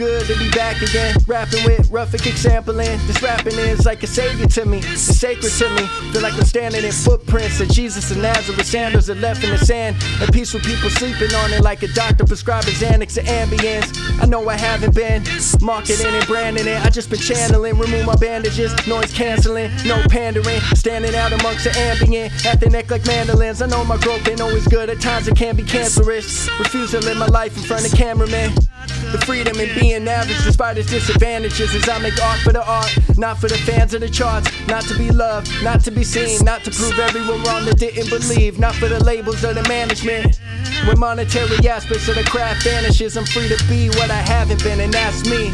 good to be back again, rapping with ruffiankick sampling. This rapping is like a savior to me, it's sacred to me. Feel like I'm standing in footprints of Jesus of Nazareth, sandals that left in the sand, and peaceful people sleeping on it like a doctor prescribing Xanax and Ambience. I know I haven't been marketing and branding it, I just been channeling, remove my bandages, noise canceling, no pandering, standing out amongst the ambient, at the neck like mandolins. I know my growth ain't always good, at times it can be cancerous. Refuse to live my life in front of cameramen. The freedom in being average despite its disadvantages, as I make art for the art, not for the fans of the charts. Not to be loved, not to be seen, not to prove everyone wrong that didn't believe, not for the labels or the management. When monetary aspects of the craft vanishes, I'm free to be what I haven't been, and that's me.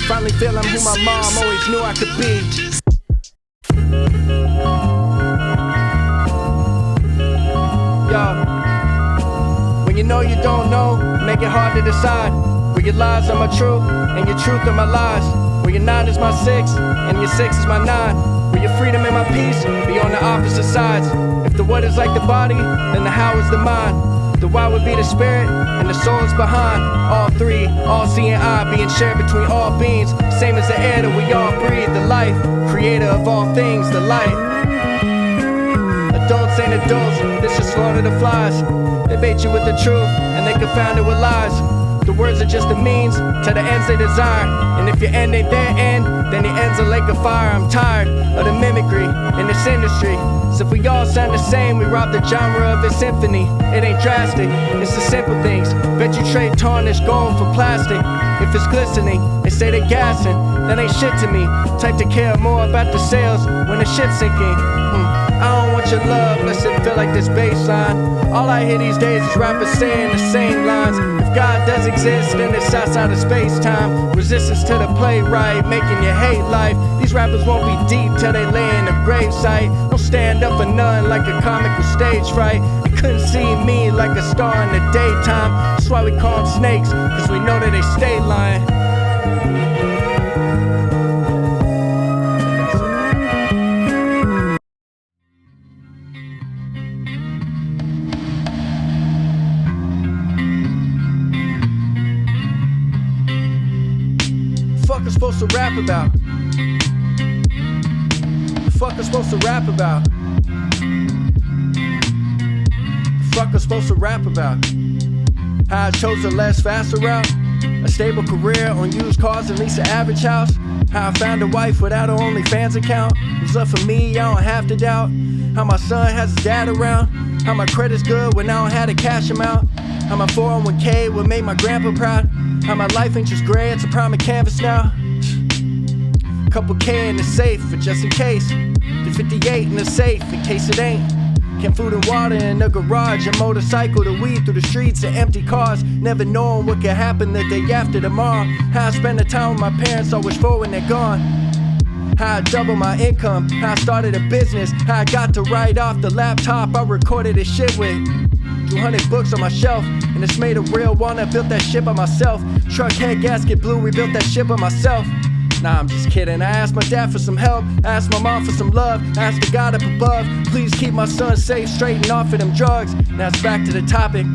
Finally feel I'm who my mom always knew I could be. Yo, when you know you don't know, make it hard to decide. Where your lies are my truth, and your truth are my lies. Where your 9 is my 6, and your 6 is my 9. Where your freedom and my peace be on the opposite sides. If the what is like the body, then the how is the mind. The why would be the spirit, and the soul is behind. All three, all seeing eye, being shared between all beings. Same as the air that we all breathe, the life, creator of all things, the light. Adults ain't adults, this is slaughter the flies. They bait you with the truth, and they confound it with lies. The words are just a means to the ends they desire. And if your end ain't their end, then the end's a lake of fire. I'm tired of the mimicry in this industry. So if we all sound the same, we rob the genre of its symphony. It ain't drastic, it's the simple things. Bet you trade tarnished gold for plastic. If it's glistening, they say they're gassing. That ain't shit to me. Type to care more about the sales when the ship's sinking. I don't want your love unless it feel like this bass line. All I hear these days is rappers saying the same lines. If God does exist, then it's outside of space-time. Resistance to the playwright, making you hate life. These rappers won't be deep till they lay in a gravesite. Don't stand up for none like a comic with stage fright. You couldn't see me like a star in the daytime. That's why we call them snakes, cause we know that they stay lying. What the fuck I'm supposed to rap about? The fuck I'm supposed to rap about? The fuck I'm supposed to rap about? How I chose the less faster route, a stable career on used cars and lease an average house. How I found a wife without her OnlyFans account. What's up for me, I don't have to doubt. How my son has his dad around. How my credit's good when I don't have to cash him out. How my 401k would make my grandpa proud. How my life ain't just gray, it's a prime canvas now. Couple K in the safe for just in case. The 58 in the safe in case it ain't. Can food and water in the garage, a motorcycle to weed through the streets and empty cars. Never knowing what could happen the day after tomorrow. How I spend the time with my parents, I wish for when they're gone. How I double my income, how I started a business. How I got to write off the laptop I recorded this shit with. 200 books on my shelf, and it's made of real one. I built that shit by myself. Truck head gasket blew, rebuilt that shit by myself. Nah, I'm just kidding. I asked my dad for some help, I asked my mom for some love, I asked the God up above, please keep my son safe, straight and off of them drugs. Now it's back to the topic,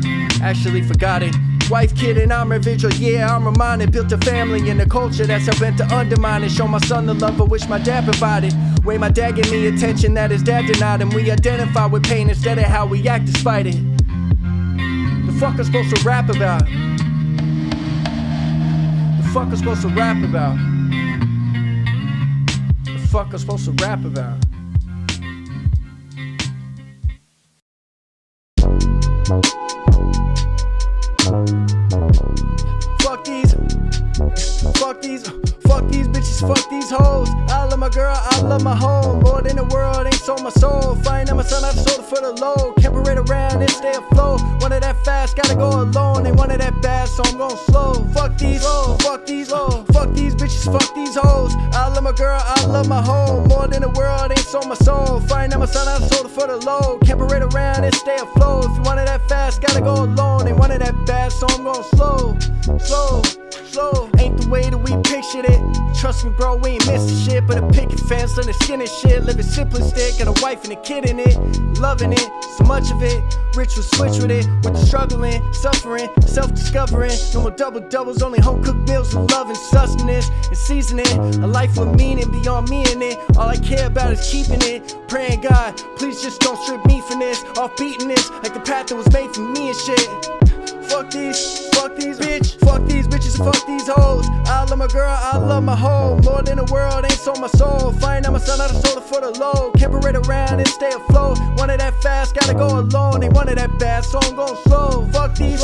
actually forgot it. Wife, kid, and I'm a vigil, yeah, I'm reminded. Built a family and a culture that's helping to undermine and show my son the love I wish my dad provided. Way my dad gave me attention that his dad denied, and we identify with pain instead of how we act despite it. The fuck I'm supposed to rap about? The fuck I'm supposed to rap about? The fuck I'm supposed to rap about? Fuck these bitches, fuck these hoes. I love my girl, I love my home. More than the world, ain't sold my soul. Find out my son, I've sold it for the low. Can't parade around and stay afloat. Wanted that fast, gotta go alone. They wanted that bad, so I'm going slow. Fuck these, fuck these, fuck these bitches, fuck these hoes. I love my girl, I love my home. More than the world, ain't sold my soul. Find out my son, I've sold it for the low. Can't parade around and stay afloat. If you wanted that fast, gotta go alone. They wanted that bad, fast, so I'm going slow. Ain't the way that we pictured it. Trust me, bro, we ain't missing shit. But a picket fence on the skin and shit. Living simplistic, got a wife and a kid in it. Loving it, so much of it. Rich will switch with it, with the struggling, suffering, self-discovering. No more double-doubles, only home-cooked meals with love and sustenance and seasoning. A life with meaning beyond me in it. All I care about is keeping it. Praying God, please just don't strip me from this. Off beating this, like the path that was made for me and shit. Fuck these bitches, fuck these hoes. I love my girl, I love my home. More than the world, ain't sold my soul. Find out my son, I done sold it for the low. Can't parade around and stay afloat. Wanted that fast, gotta go alone. They wanted that bad, so I'm going slow. Fuck these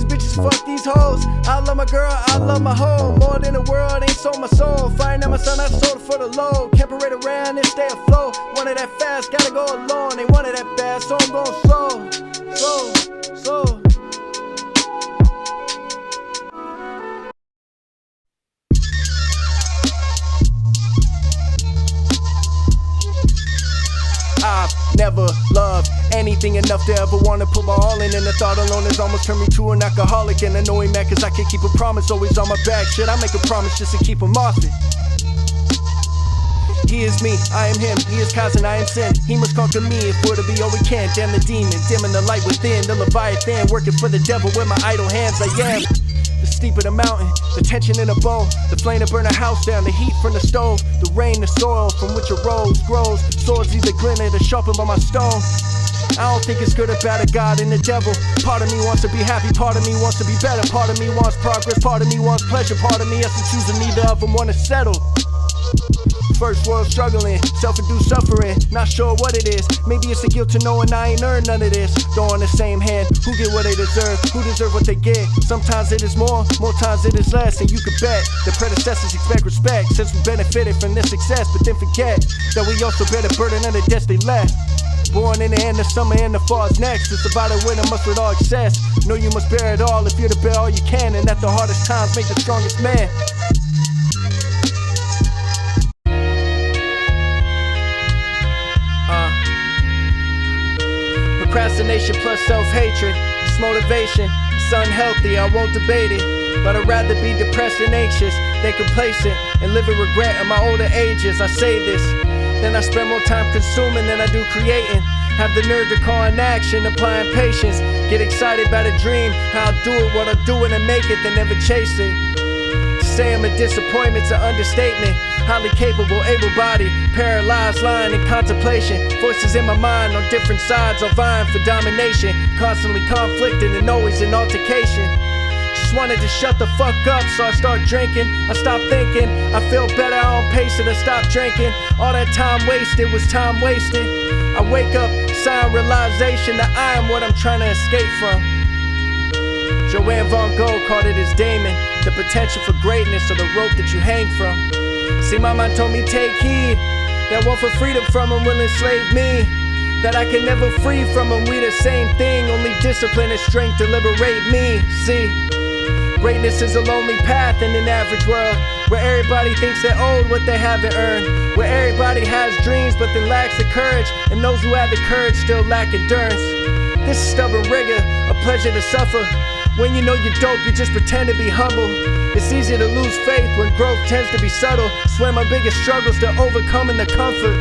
bitches, fuck these hoes. I love my girl, I love my home. More than the world, ain't sold my soul. Find out my son, I done sold it for the low. Can't parade around and stay afloat. Wanted that fast, gotta go alone. They wanted that bad, so I'm going slow. I've never loved anything enough to ever wanna put my all in. And the thought alone has almost turned me to an alcoholic. And I know he mad cause I can't keep a promise. Always on my back, shit, I make a promise just to keep him off it. He is me, I am him, he is cousin, I am sin. He must conquer me if we're to be all we can. Damn the demon, dimming the light within. The Leviathan, working for the devil with my idle hands. I am the steep of the mountain, the tension in a bow, the flame to burn a house down, the heat from the stove, the rain, the soil from which a rose grows. Swords either glinted or sharpened by my stone. I don't think it's good or bad, a God and the devil. Part of me wants to be happy, part of me wants to be better. Part of me wants progress, part of me wants pleasure. Part of me has to choose and neither of them want to settle. First world struggling, self-induced suffering, not sure what it is. Maybe it's the guilt to knowing I ain't earned none of this. Though on the same hand, who get what they deserve? Who deserve what they get? Sometimes it is more times it is less. And you could bet the predecessors expect respect, since we benefited from this success. But then forget that we also bear the burden of the debts they left. Born in the end of summer and the fall's next. It's about a winner must with all excess. Know you must bear it all if you're to bear all you can. And at the hardest times make the strongest man. Procrastination plus self-hatred, it's motivation, it's unhealthy, I won't debate it. But I'd rather be depressed and anxious than complacent and live in regret in my older ages. I say this, then I spend more time consuming than I do creating. Have the nerve to call in action, applying patience. Get excited about a dream, how I do it, what I'm doing and make it, then never chase it. To say I'm a disappointment's an understatement. Highly capable, able-bodied, paralyzed, lying in contemplation. Voices in my mind on different sides, all vying for domination. Constantly conflicting and always in altercation. Just wanted to shut the fuck up, so I start drinking. I stop thinking, I feel better, I don't pace it, I stop drinking. All that time wasted was time wasted. I wake up, silent realization that I am what I'm trying to escape from. Joanne Von Gogh called it as Damon, the potential for greatness or the rope that you hang from. See, my mind told me take heed, that want for freedom from him will enslave me. That I can never free from him, we the same thing. Only discipline and strength to liberate me. See, greatness is a lonely path in an average world, where everybody thinks they're owed what they haven't earned. Where everybody has dreams but then lacks the courage, and those who have the courage still lack endurance. This is stubborn rigor, a pleasure to suffer. When you know you're dope, you just pretend to be humble. It's easy to lose faith when growth tends to be subtle. Swear my biggest struggles to overcoming the comfort.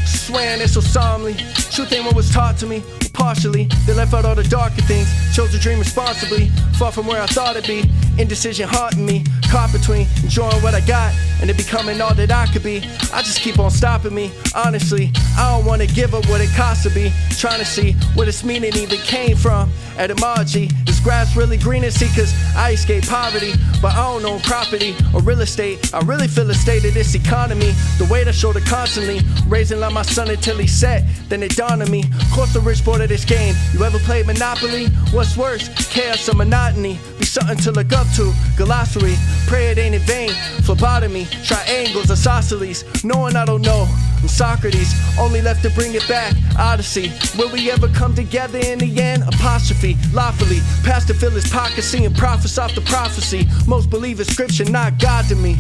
Swearing it so solemnly, truth ain't what was taught to me. Partially, they left out all the darker things. Chose to dream responsibly, far from where I thought it'd be. Indecision haunting me, caught between enjoying what I got and it becoming all that I could be. I just keep on stopping me, honestly. I don't wanna give up what it costs to be. Trying to see where this meaning even came from. Etymology, is grass really green and see? Cause I escaped poverty, but I don't own property or real estate. I really feel the state of this economy, the weight I shoulder constantly. Raising like my son until he's set, then it dawned on me. Course the rich board of this game. You ever played Monopoly? What's worse, chaos or monotony? Be something to look up up to? Glossary, pray it ain't in vain. Phlebotomy, triangles, isosceles. Knowing I don't know, I'm Socrates, only left to bring it back. Odyssey, will we ever come together in the end? Apostrophe, lawfully, past to fill his pocket, seeing prophets off the prophecy. Most believe it's scripture, not God to me.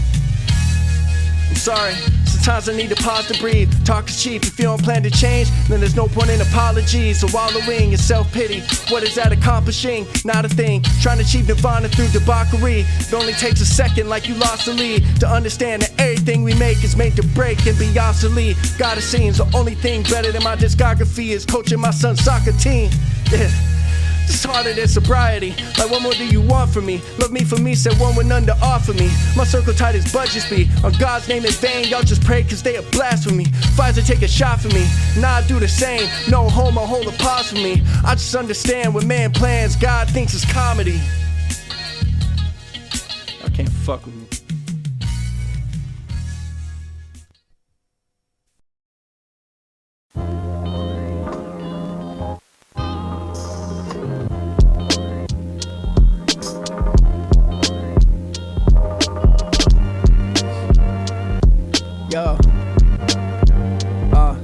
I'm sorry, sometimes I need to pause to breathe. Talk is cheap, if you don't plan to change, then there's no point in apologies. So wallowing in self-pity, what is that accomplishing? Not a thing, trying to achieve nirvana through debauchery. It only takes a second like you lost the lead to understand that everything we make is made to break and be obsolete. Gotta seems the only thing better than my discography is coaching my son's soccer team. Yeah. It's harder than sobriety. Like, what more do you want from me? Love me for me, said one with none to offer me. My circle tight as budgets be. On God's name in vain, y'all just pray cause they a blasphemy. FLAWZ take a shot for me, now I do the same. No homo, hold a pause for me. I just understand when man plans, God thinks it's comedy. I can't fuck with me. Yo, I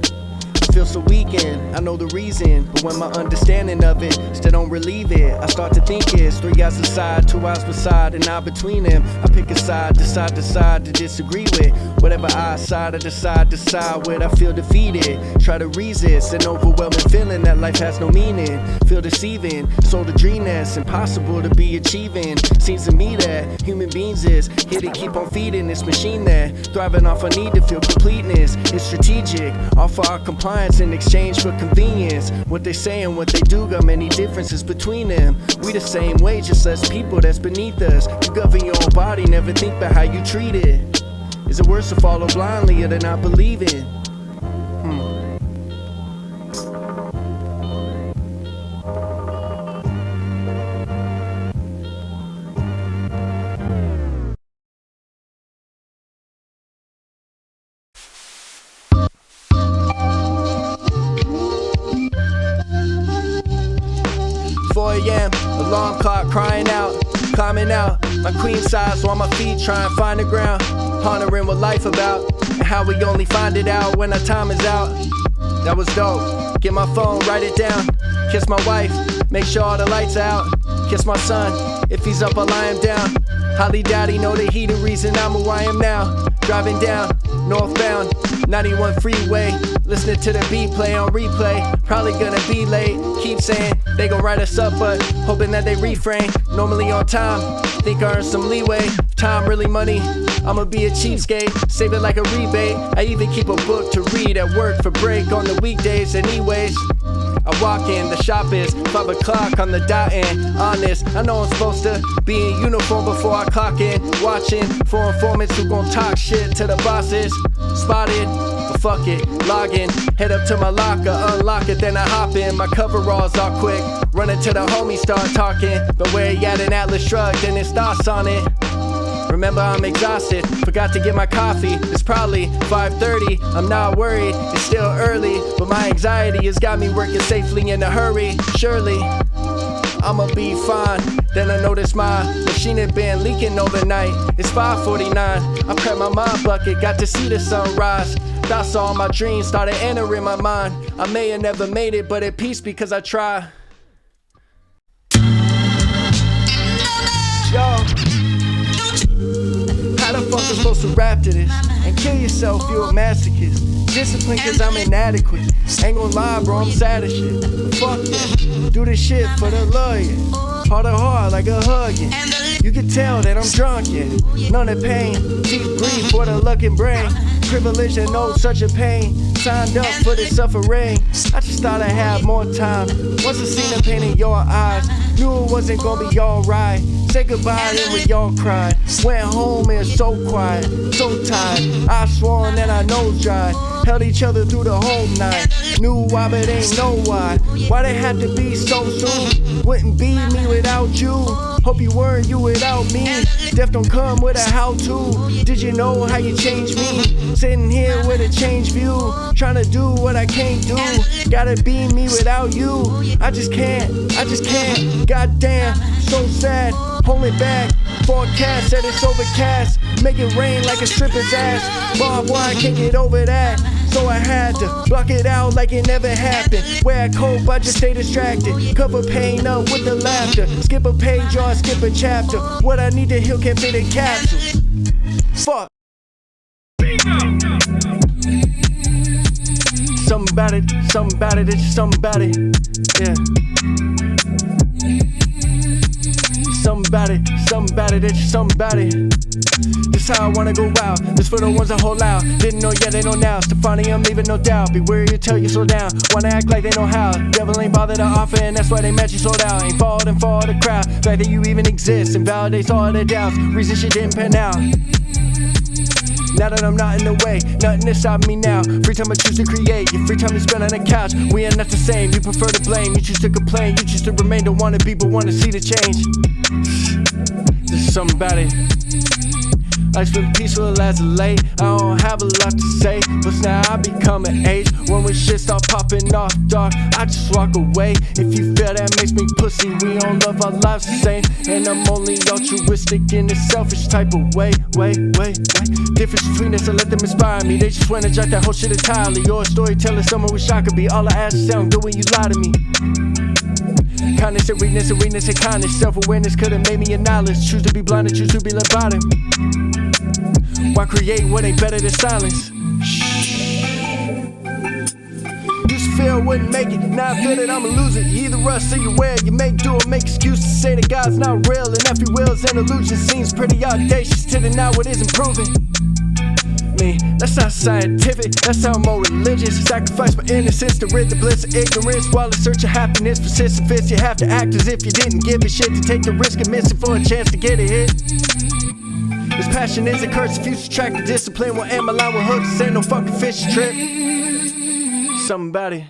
feel so weakened, I know the reason, but when my understanding of it still don't relieve it, I start to think it's 3 eyes aside, 2 eyes beside, and not between them. I pick a side, decide to disagree with whatever I decide with. I feel defeated, try to resist an overwhelming feeling that life has no meaning. Feel deceiving, sold a dream that's impossible to be achieving. Seems to me that human beings is here to keep on feeding this machine that thriving off a need to feel completeness. It's strategic, offer our compliance in exchange for convenience. What they say and what they do got many differences between them. We the same way, just less people that's beneath us. You govern your own body, never think about how you treat it. Is it worse to follow blindly or to not believe it? A.m., alarm clock crying out, climbing out my queen size, so on my feet trying to find the ground, pondering what life about and how we only find it out when our time is out. That was dope. Get my phone, write it down, kiss my wife, make sure all the lights are out, kiss my son, if he's up I'll lie him down. Holly daddy know that he the reason I'm who I am now. Driving down northbound 91 freeway, listening to the beat play on replay. Probably gonna be late, keep saying they gon' write us up, but hoping that they refrain. Normally on time, think I earn some leeway. If time really money, I'ma be a cheapskate, save it like a rebate. I even keep a book to read at work for break on the weekdays anyways. I walk in, the shop is 5 o'clock on the dot and honest, I know I'm supposed to be in uniform before I clock in. Watching for informants who gon' talk shit to the bosses. Spotted, but fuck it, log in, head up to my locker, unlock it, then I hop in. My coveralls all quick, running to the homie, start talking. But where he at, an Atlas shrugged and his thoughts on it. Remember I'm exhausted, forgot to get my coffee. It's probably 5:30, I'm not worried, it's still early, but my anxiety has got me working safely in a hurry. Surely I'ma be fine. Then I noticed my machine had been leaking overnight. It's 5:49, I prepped my mind bucket, got to see the sunrise. Thoughts all my dreams started entering my mind. I may have never made it, but at peace because I try. Yo, how the fuck am I supposed to rap to this? And kill yourself, you a masochist. Discipline cause I'm inadequate. Ain't gon' lie bro, I'm sad as shit. But fuck yeah, do this shit for the lawyer. Heart to heart like a hugging. You can tell that I'm drunk, yeah. None of pain, deep grief for the luck and brain. Privilege and no such a pain. Signed up for this suffering. I just thought I had more time. Once I seen the pain in your eyes, knew it wasn't gonna be alright. Said goodbye and we all cried. Went home and so quiet, so tired. I swore and then I nose dried. Held each other through the whole night. Knew why but ain't know why. Why they had to be so soon? Wouldn't be me without you. Hope you weren't you without me. Death don't come with a how-to. Did you know how you changed me? Sitting here with a changed view, trying to do what I can't do. Gotta be me without you. I just can't. Goddamn, so sad. Holding back. Forecast said it's overcast. Make it rain like a stripper's ass. Barbed wire, can't get over that. So I had to block it out like it never happened. Where I cope, I just stay distracted. Cover pain up with the laughter. Skip a page or skip a chapter. What I need to heal can't fit in capsules. Fuck. Something about it, it's just something about it. Yeah. Something about it, it's just something about it. This how I wanna go out. This for the ones that hold out. Didn't know yet, they know now. Stefani, I'm leaving, no doubt. Be wary to tell you slow down. Wanna act like they know how. Devil ain't bothered to offer, and that's why they match you sold out. Ain't fall the crowd. Fact that you even exist invalidates all their doubts. Reason shit didn't pan out. Now that I'm not in the way, nothing to stop me now. Free time I choose to create, your free time you spend on the couch. We are not the same, you prefer to blame. You choose to complain, you choose to remain. Don't wanna be but wanna see the change. There's something about it. Life's been peaceful as of late. I don't have a lot to say, but now I become an age. When shit start popping off dark, I just walk away. If you feel that makes me pussy, we don't love our lives the same. And I'm only altruistic in a selfish type of way. Difference between us, I let them inspire me. They just wanna judge that whole shit entirely. You're a storyteller, someone wish I could be. All I ask is sound good when you lie to me. Kindness and weakness and kindness. Self-awareness could've made me a nihilist. Choose to be blind and choose to be led by them. Why create what ain't better than silence? Used to feel I wouldn't make it, now I feel that I'ma lose it. You either rush or you wear it. You make do or make excuses to say that God's not real. And if he wills an illusion seems pretty audacious to deny what isn't proven. That's not scientific, that's how more religious. Sacrifice my innocence to rid the bliss of ignorance. While in search of happiness persists and fits, you have to act as if you didn't give a shit. To take the risk of missing for a chance to get a hit. This passion is a curse, if you subtract the discipline. We'll end my line with hooks, this ain't no fucking fish trip. Something about it.